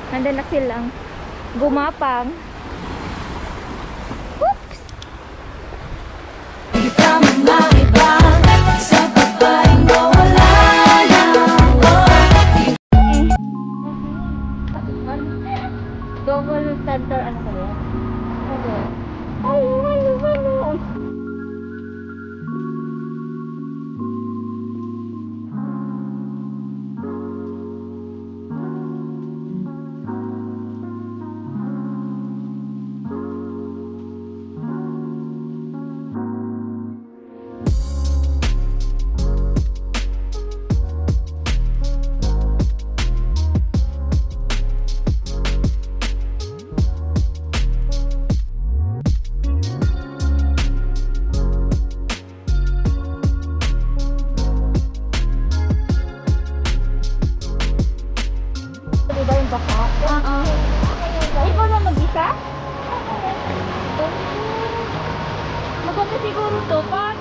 Nandun na silang gumapang. Oops! Hindi ka mamahibang sa babaeng mawala na. Double center ano ba yan? Hello. Diba yung baka? Oo. Ikaw na mag-isa? Maganda siguro to, pa?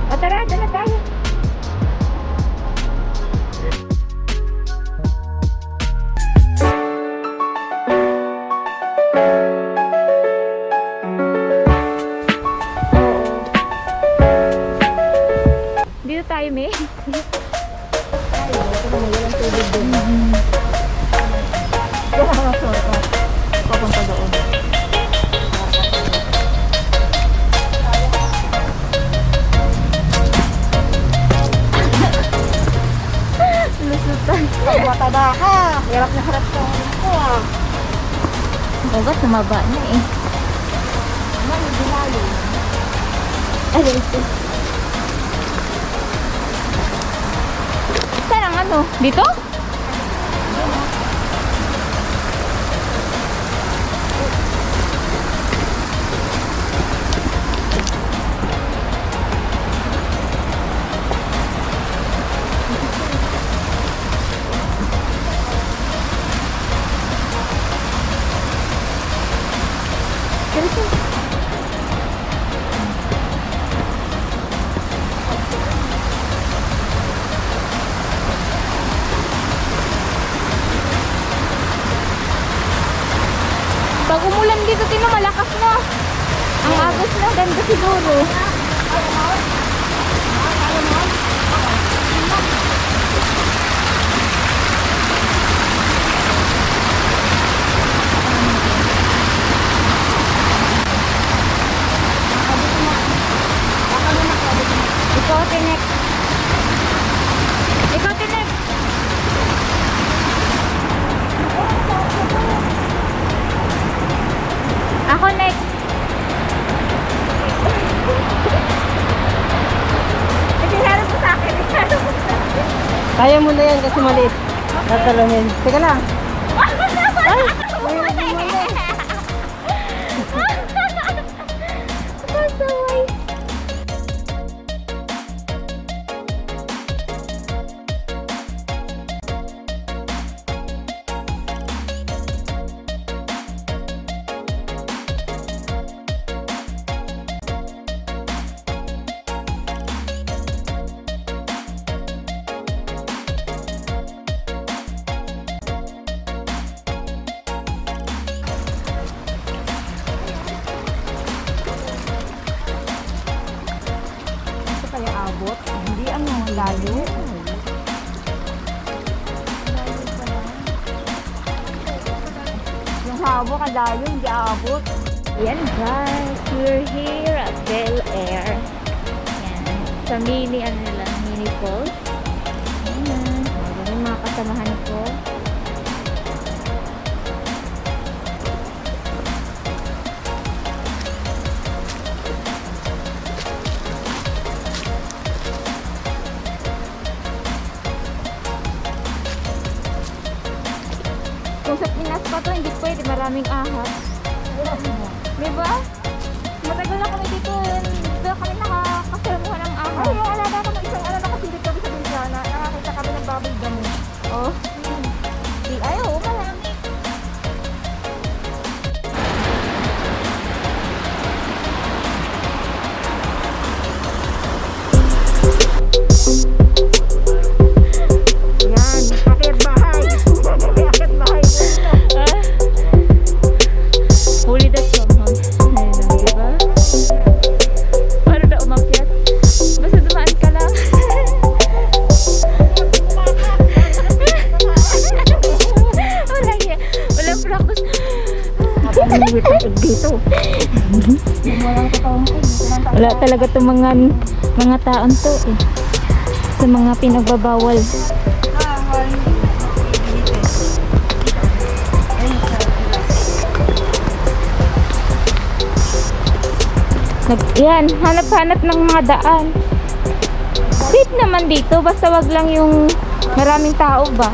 O tara, dala tayo. Dito tayo, May. Ay, ito naman walang tubig doon. Wala ka sure ko. Papunta doon. Lusutan. Pagwataba ka. Hirap na harap sa ko ah. Bagat, tumaba na eh. Ano, dinalo. Ay, ito. Saan ang ano? Dito? Pag umulan dito, tino, malakas na. Ang agos na, ganda siguro. Ikaw, Tinek. Ikaw, Tinek. Ako next. Itinarap mo sa akin. Itinarap mo sa akin. Kaya mo na yan kasi maliit. Nataluhin. Teka lang. Ay! Pasaway. Ito kaya abot. Hindi ano, layo. Yung habo ka layo, hindi abot. Yan guys, we're here at Bel Air. Yan. Sa mini, ano nila, mini falls. Ayan. Ayan yung mga kasamahan ko. Kung sa Pinas pa to, hindi pwede. Maraming ahas. Diba? Matagal na kami dito. Dito kami nakakasalamuhan ng ahas. Ay, yung alaga ko ng isang alaga kasi dito kami sa Bintana. Nakakita kami ng baboy damo. Oh. Ay, oo, marami. Nangingit dito. Wala talaga itong mga taon to eh. Sa mga pinagbabawal. Yan, hanap-hanap ng mga daan. Safe naman dito, basta wag lang yung maraming tao ba.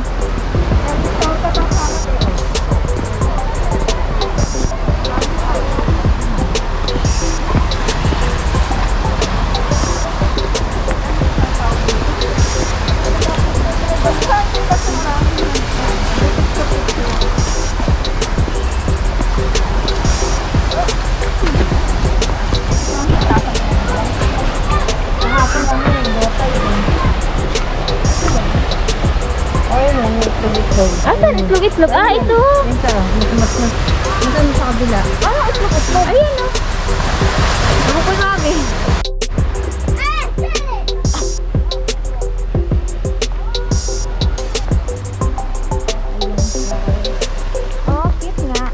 Asan? Itlog-itlog? Ah, ito! Minsan sa kabila. Ah, itlog-itlog. Ayan o. Ako pa sabi. Oh, cute nga.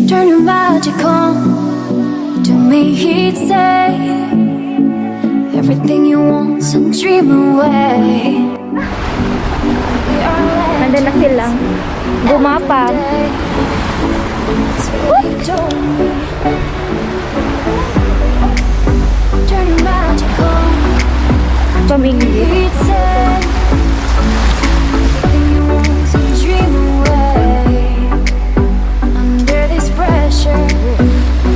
Turn your magic on to me, he'd say everything you want and dream away. We are Nandun na silang gumapang. Turn your magic on. Pamingin. He'd say everything you want and dream away. Under this pressure,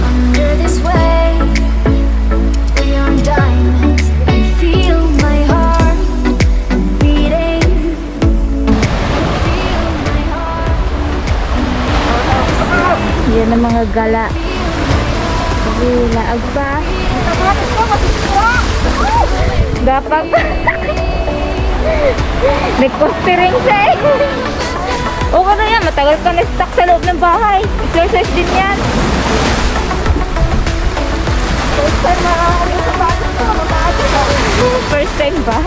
under this weight, we are diamonds. I feel my heart beating. I feel my heart. Yan ang mga gala. Laag pa. Gapang. Nag-postering siya eh. Okay na yan, matagal ka na-stuck sa loob ng bahay. Exercise din yan. First time makakalit sa bahay ko, first time ba?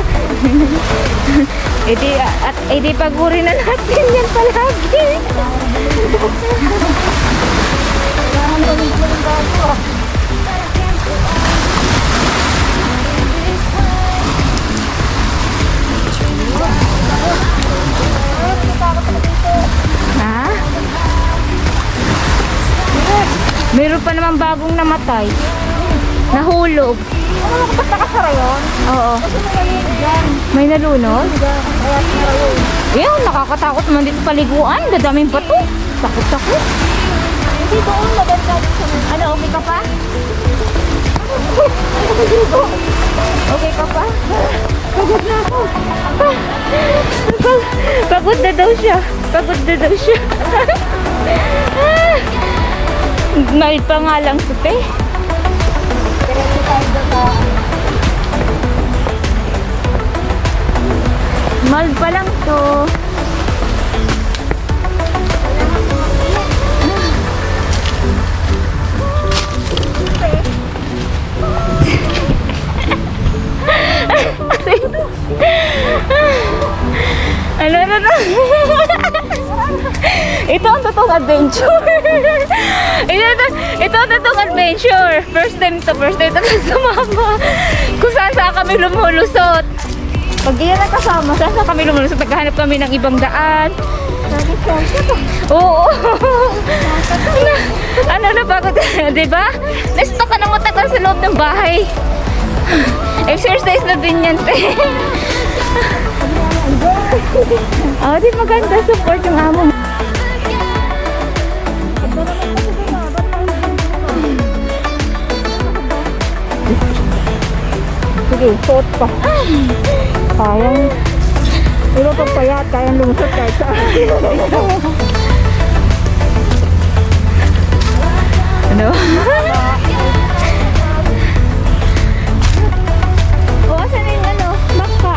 edi paguri na natin yan palagi. Ha? Meron pa naman bagong namatay. Nahulog. Ano ko ba't nakasara yun? Oo. May nalunod? Yan, nakakatakot naman dito paliguan. Dadaming bato. Takot-takot. Hindi doon maganda dito. Ano, okay ka pa? Okay ka pa? Pagod na ako. Pagod na daw siya. Pagod na daw siya. Mild pa nga lang to, te. Mild pa lang to. Ano? Ito ang totoong adventure. ito ang totoong adventure. First time to sumama. Kung saan kami lumulusot. Pag iyan ang kasama, saan kami lumulusot. Naghahanap kami ng ibang daan. Oo. Ano na pagod, diba? Na-stuck ka ng matagal sa loob ng bahay. Exercise na din yan, te. Oh, di maganda. Support yung amo. Sige, suot pa. Kayang, pero pag payat, kayang lumusot kahit saan. Ano? O, saan yung ano? Baka.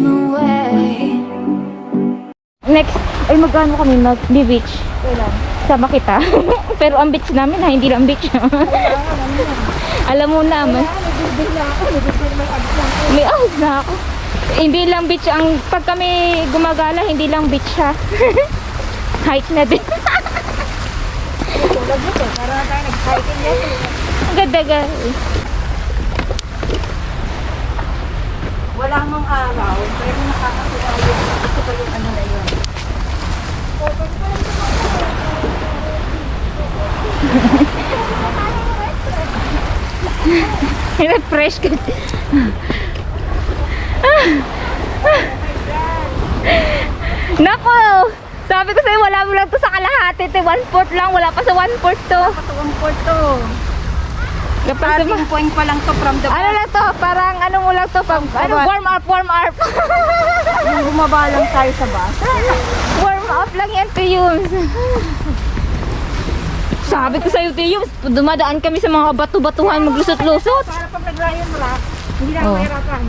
dream away. Next, ay magano kami mag-beach. Kailan? Sama kita. Pero ang beach namin ha, hindi lang beach. Alam mo naman. May ahos na ako. Hindi lang beach ang, pag kami gumagala, hindi lang beach ha. Hike na din. Tulad nito, para na tayo nag-hiking yan. Ang ganda guys. Wala mang araw, pero nakakatuwa yun. Ito pa yung ano na yun. Refresh ka. Nako! Sabi ko sa'yo, wala mo lang to sa kalahati. 1/4 lang, wala pa sa 1/4 to. Patuwang porto. Kapag sa Starting point pa lang to from the ano lang to, parang ano mo lang to, pag, ano, warm up. Nung bumaba lang tayo sa bus. Warm up lang yan to Yums. Sabi ko sa'yo to Yums, dumadaan kami sa mga batu-batuhan, maglusot-lusot. Para pag nag-lion rock, hindi na Oh. mahirapan.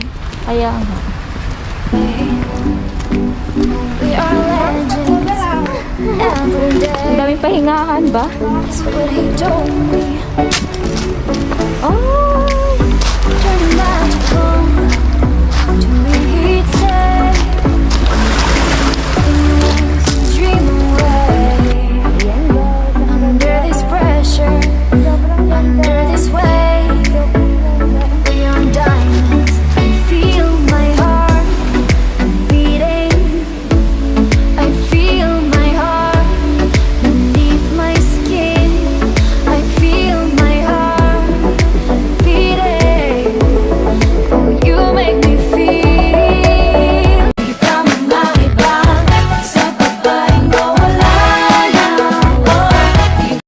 Kaya nga. We are legends. Every Ang day daming pahingahan ba? is what he told me. Oh!